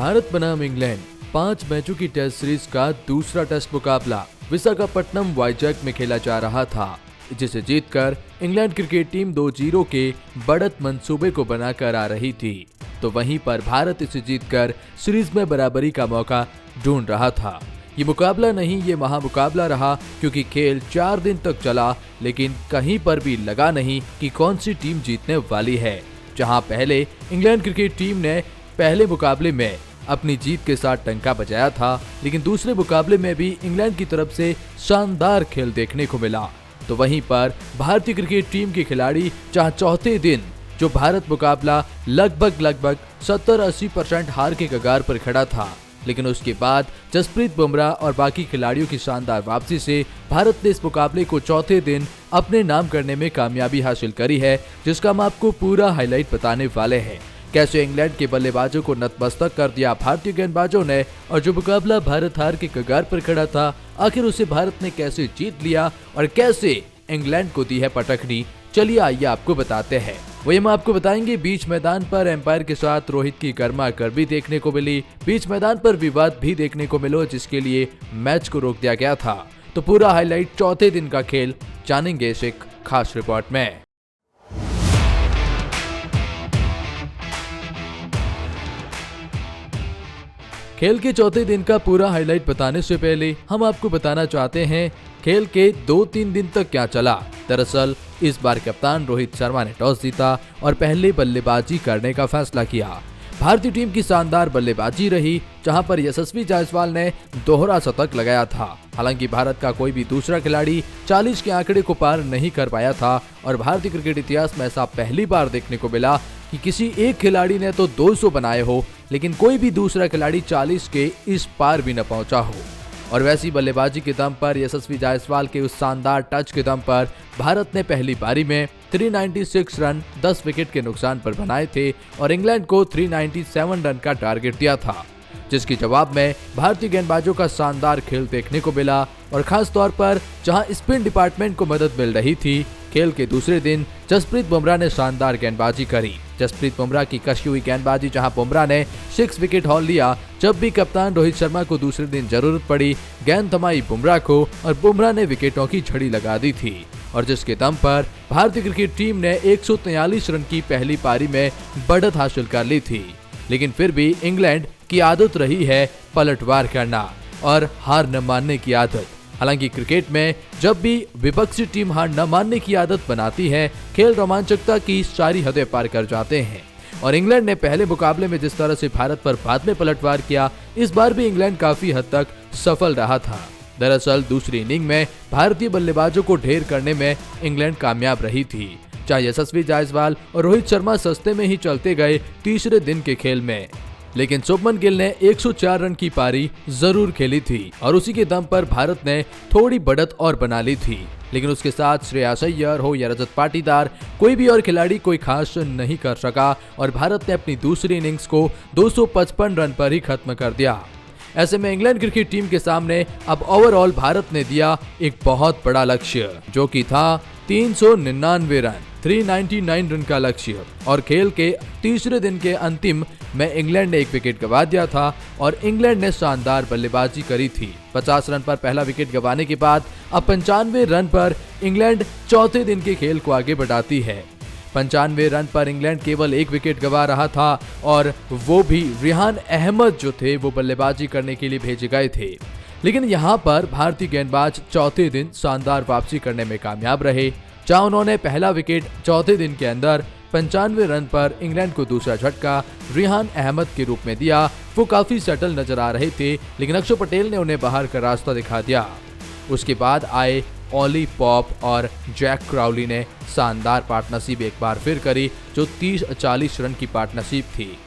भारत बनाम इंग्लैंड 5 मैचों की टेस्ट सीरीज का दूसरा टेस्ट मुकाबला विशाखापट्टनम वाईजैक में खेला जा रहा था, जिसे जीतकर इंग्लैंड क्रिकेट टीम 2-0 के बढ़त मंसूबे को बनाकर आ रही थी। तो वहीं पर भारत इसे जीतकर सीरीज में बराबरी का मौका ढूंढ रहा था। ये मुकाबला नहीं, ये महामुकाबला रहा, क्योंकि खेल 4 दिन तक चला, लेकिन कहीं पर भी लगा नहीं कि कौन सी टीम जीतने वाली है। जहां पहले इंग्लैंड क्रिकेट टीम ने पहले मुकाबले में अपनी जीत के साथ टंका बजाया था, लेकिन दूसरे मुकाबले में भी इंग्लैंड की तरफ से शानदार खेल देखने को मिला। तो वहीं पर भारतीय क्रिकेट टीम के खिलाड़ी जहां चौथे दिन जो भारत मुकाबला लगभग 70-80% हार के कगार पर खड़ा था, लेकिन उसके बाद जसप्रीत बुमराह और बाकी खिलाड़ियों की शानदार वापसी से भारत ने इस मुकाबले को चौथे दिन अपने नाम करने में कामयाबी हासिल करी है, जिसका हम आपको पूरा हाईलाइट बताने वाले हैं। कैसे इंग्लैंड के बल्लेबाजों को नतमस्तक कर दिया भारतीय गेंदबाजों ने, और जो मुकाबला भारत हार के कगार पर खड़ा था, आखिर उसे भारत ने कैसे जीत लिया और कैसे इंग्लैंड को दी है पटखनी। चलिए आइए आपको बताते हैं। वही हम आपको बताएंगे बीच मैदान पर एम्पायर के साथ रोहित की गर्मा गर्मी देखने को मिली, बीच मैदान पर विवाद भी देखने को मिला, जिसके लिए मैच को रोक दिया गया था। तो पूरा हाईलाइट चौथे दिन का खेल जानेंगे इस एक खास रिपोर्ट में। खेल के चौथे दिन का पूरा हाईलाइट बताने से पहले हम आपको बताना चाहते हैं खेल के 2-3 दिन तक क्या चला। दरअसल इस बार कप्तान रोहित शर्मा ने टॉस जीता और पहले बल्लेबाजी करने का फैसला किया। भारतीय टीम की शानदार बल्लेबाजी रही, जहां पर यशस्वी जायसवाल ने दोहरा शतक लगाया था। हालांकि भारत का कोई भी दूसरा खिलाड़ी 40 के आंकड़े को पार नहीं कर पाया था, और भारतीय क्रिकेट इतिहास में ऐसा पहली बार देखने को मिला कि किसी एक खिलाड़ी ने तो 200 बनाए हो, लेकिन कोई भी दूसरा खिलाड़ी 40 के इस पार भी न पहुंचा हो। और वैसी बल्लेबाजी के दम पर, यशस्वी जायसवाल के उस शानदार टच के दम पर भारत ने पहली पारी में 396 रन 10 विकेट के नुकसान पर बनाए थे और इंग्लैंड को 397 रन का टारगेट दिया था, जिसके जवाब में भारतीय गेंदबाजों का शानदार खेल देखने को मिला। और खास तौर पर जहां स्पिन डिपार्टमेंट को मदद मिल रही थी, खेल के दूसरे दिन जसप्रीत बुमराह ने शानदार गेंदबाजी करी। जसप्रीत बुमराह की कशी हुई गेंदबाजी, जहां बुमराह ने 6 विकेट हॉल लिया। जब भी कप्तान रोहित शर्मा को दूसरे दिन जरूरत पड़ी, गेंद थमाई बुमराह को और बुमराह ने विकेटों की झड़ी लगा दी थी, और जिसके दम पर भारतीय क्रिकेट टीम ने 143 रन की पहली पारी में बढ़त हासिल कर ली थी। लेकिन फिर भी इंग्लैंड की आदत रही है पलटवार करना और हार न मानने की आदत। हालांकि क्रिकेट में जब भी विपक्षी टीम हार न मानने की आदत बनाती है, खेल रोमांचकता की सारी हदें पार कर जाते हैं। और इंग्लैंड ने पहले मुकाबले में जिस तरह से भारत पर बाद में पलटवार किया, इस बार भी इंग्लैंड काफी हद तक सफल रहा था। दरअसल दूसरी इनिंग में भारतीय बल्लेबाजों को ढेर करने में इंग्लैंड कामयाब रही थी, चाहे यशस्वी जायसवाल और रोहित शर्मा सस्ते में ही चलते गए तीसरे दिन के खेल में। लेकिन शुभमन गिल ने 104 रन की पारी जरूर खेली थी, और उसी के दम पर भारत ने थोड़ी बढ़त और बना ली थी। लेकिन उसके साथ श्रेयस अय्यर हो या रजत पाटीदार, कोई भी और खिलाड़ी कोई खास नहीं कर सका, और भारत ने अपनी दूसरी इनिंग्स को 255 रन पर ही खत्म कर दिया। ऐसे में इंग्लैंड क्रिकेट टीम के सामने अब ओवरऑल भारत ने दिया एक बहुत बड़ा लक्ष्य, जो कि था 399 रन, 399 रन का लक्ष्य। और खेल के तीसरे दिन के अंतिम में इंग्लैंड ने 1 विकेट गंवा दिया था, और इंग्लैंड ने शानदार बल्लेबाजी करी थी। 50 रन पर पहला विकेट गंवाने के बाद अब 95 रन पर इंग्लैंड चौथे दिन के खेल को आगे बढ़ाती है। 95 रन पर इंग्लैंड केवल 1 विकेट गंवा रहा था, और वो भी रिहान अहमद जो थे वो बल्लेबाजी करने के लिए भेजे गए थे। लेकिन यहाँ पर भारतीय गेंदबाज चौथे दिन शानदार वापसी करने में कामयाब रहे, जहां उन्होंने पहला विकेट चौथे दिन के अंदर 95 रन पर इंग्लैंड को दूसरा झटका रिहान अहमद के रूप में दिया। वो काफी सटल नजर आ रहे थे, लेकिन अक्षर पटेल ने उन्हें बाहर का रास्ता दिखा दिया। उसके बाद आए ओली पॉप और जैक क्राउली ने शानदार पार्टनरशिप एक बार फिर करी, जो 30-40 रन की पार्टनरशिप थी।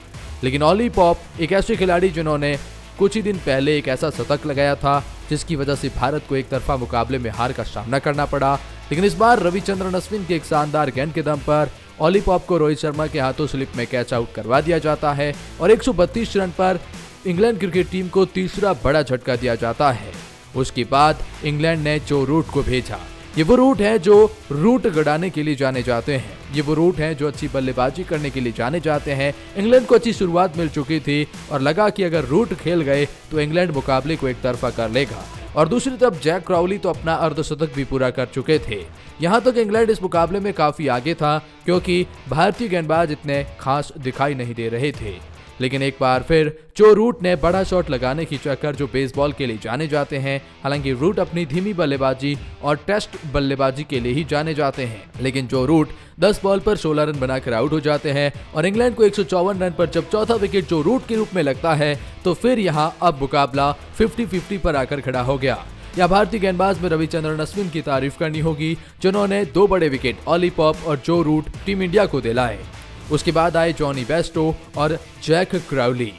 लेकिन ओली पॉप एक ऐसे खिलाड़ी जिन्होंने कुछ ही दिन पहले एक ऐसा शतक लगाया था, जिसकी वजह से भारत को एक तरफा मुकाबले में हार का सामना करना पड़ा। लेकिन इस बार रविचंद्रन अश्विन के एक शानदार गेंद के दम पर ओली पॉप को रोहित शर्मा के हाथों स्लिप में कैच आउट करवा दिया जाता है, और 132 रन पर इंग्लैंड क्रिकेट टीम को तीसरा बड़ा झटका दिया जाता है। उसके बाद इंग्लैंड ने जो रूट को भेजा, ये वो रूट है जो रूट गड़ाने के लिए जाने जाते हैं। ये वो रूट है जो अच्छी बल्लेबाजी करने के लिए जाने जाते हैं। इंग्लैंड को अच्छी शुरुआत मिल चुकी थी और लगा कि अगर रूट खेल गए तो इंग्लैंड मुकाबले को एक तरफा कर लेगा। और दूसरी तरफ जैक क्राउली तो अपना अर्धशतक भी पूरा कर चुके थे। यहाँ तक इंग्लैंड इस मुकाबले में काफी आगे था क्योंकि भारतीय गेंदबाज इतने खास दिखाई नहीं दे रहे थे। लेकिन एक बार फिर जो रूट ने बड़ा शॉट लगाने की चक्कर जो बेसबॉल के लिए जाने जाते हैं। हालांकि रूट अपनी धीमी बल्लेबाजी और टेस्ट बल्लेबाजी के लिए ही जाने जाते हैं, लेकिन जो रूट 10 बॉल पर 16 रन बनाकर आउट हो जाते हैं और इंग्लैंड को 154 रन पर जब चौथा विकेट जो रूट के रूप में लगता है तो फिर यहाँ अब मुकाबला 50-50 पर आकर खड़ा हो गया। या भारतीय गेंदबाज में रविचंद्रन अश्विन की तारीफ करनी होगी जिन्होंने 2 बड़े विकेट ऑली पॉप और जो रूट टीम इंडिया को दिलाए। उसके बाद आए जॉनी बेस्टो और जैक क्राउली।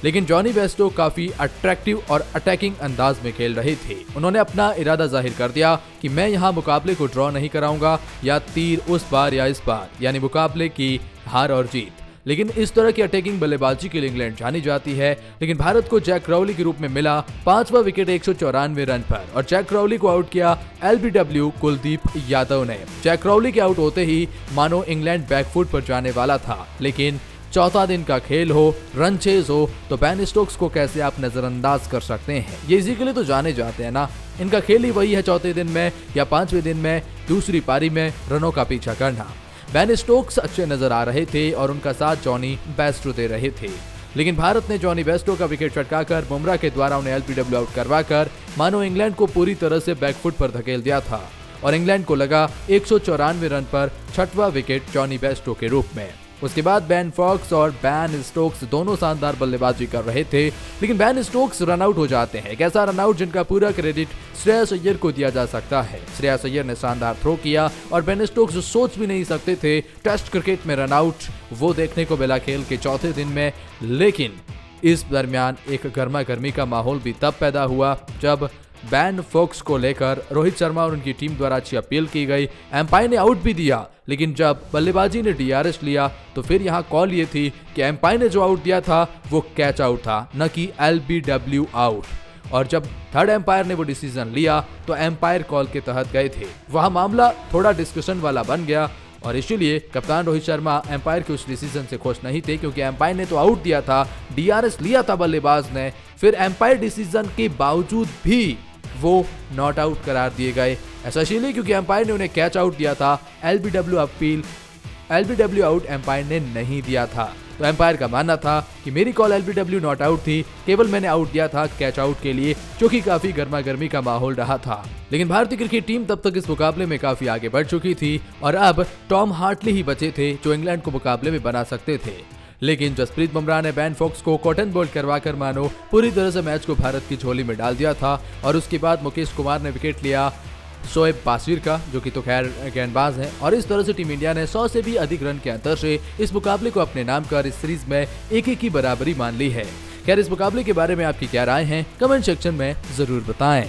लेकिन जॉनी बेस्टो काफी अट्रैक्टिव और अटैकिंग अंदाज में खेल रहे थे। उन्होंने अपना इरादा जाहिर कर दिया कि मैं यहां मुकाबले को ड्रॉ नहीं कराऊंगा, या तीर उस बार या इस बार, यानी मुकाबले की हार और जीत। लेकिन इस तरह की अटैकिंग बल्लेबाजी के लिए इंग्लैंड जानी जाती है। लेकिन भारत को जैक क्राउली के रूप में मिला 5वां विकेट 194 रन पर और जैक क्राउली को आउट किया LBW कुलदीप यादव ने। जैक क्राउली के आउट होते ही मानो इंग्लैंड बैकफुट पर जाने वाला था। लेकिन चौथा दिन का खेल हो, रन चेज हो, तो बेन स्टोक्स को कैसे आप नजरअंदाज कर सकते हैं। ये इसी के लिए तो जाने जाते हैं ना। इनका खेल ही वही है चौथे दिन में या 5वें दिन में दूसरी पारी में रनों का पीछा करना। बेन स्टोक्स अच्छे नजर आ रहे थे और उनका साथ जॉनी बेस्टो दे रहे थे। लेकिन भारत ने जॉनी बेस्टो का विकेट चटकाकर बुमराह के द्वारा उन्हें LBW आउट करवाकर मानो इंग्लैंड को पूरी तरह से बैकफुट पर धकेल दिया था और इंग्लैंड को लगा 194 रन पर 6वां विकेट जॉनी बेस्टो के रूप में। उसके बाद बेन फॉक्स और बेन स्टोक्स दोनों शानदार बल्लेबाजी कर रहे थे, लेकिन बेन स्टोक्स रन आउट हो जाते हैं। एक ऐसा रन आउट जिनका पूरा क्रेडिट श्रेयस अय्यर को दिया जा सकता है। श्रेयस अय्यर ने शानदार थ्रो किया और बेन स्टोक्स सोच भी नहीं सकते थे टेस्ट क्रिकेट में रन आउट वो देखने को मिला खेल के चौथे दिन में। लेकिन इस दरमियान एक गर्मा गर्मी का माहौल भी तब पैदा हुआ जब बेन फॉक्स को लेकर रोहित शर्मा और उनकी टीम द्वारा अच्छी अपील की गई। एम्पायर ने आउट भी दिया, लेकिन जब बल्लेबाजी ने DRS लिया तो फिर यहाँ कॉल ये थी कि एम्पायर ने जो आउट दिया था वो कैच आउट था, न कि LBW आउट। और जब थर्ड एम्पायर ने वो डिसीजन लिया तो एम्पायर कॉल के तहत गए थे। वहाँ मामला थोड़ा डिस्कशन वाला बन गया और इसीलिए कप्तान रोहित शर्मा एम्पायर के उस डिसीजन से खुश नहीं थे, क्योंकि एम्पायर ने तो आउट दिया था, DRS लिया था बल्लेबाज ने। फिर एम्पायर डिसीजन के बावजूद भी वो नॉट आउट करार दिए गए। ऐसा इसलिए क्योंकि एम्पायर ने उन्हें कैच आउट दिया था। LBW आउट एम्पायर ने नहीं दिया था। तो एम्पायर का मानना था कि मेरी कॉल LBW नॉट आउट थी, केवल मैंने आउट दिया था कैच आउट के लिए, जो कि काफी गर्मा गर्मी का माहौल रहा था। लेकिन भारतीय क्रिकेट टीम तब तक इस मुकाबले में काफी आगे बढ़ चुकी थी और अब टॉम हार्टली ही बचे थे जो इंग्लैंड को मुकाबले में बना सकते थे। लेकिन जसप्रीत बुमराह ने बेन फॉक्स को कॉटन बॉल करवाकर मानो पूरी तरह से मैच को भारत की झोली में डाल दिया था। और उसके बाद मुकेश कुमार ने विकेट लिया शोएब बासिर का, जो कि तो खैर गेंदबाज हैं। और इस तरह से टीम इंडिया ने 100 से भी अधिक रन के अंतर से इस मुकाबले को अपने नाम कर इस सीरीज में 1-1 की बराबरी मान ली है। खैर, इस मुकाबले के बारे में आपकी क्या राय है, कमेंट सेक्शन में जरूर बताएं।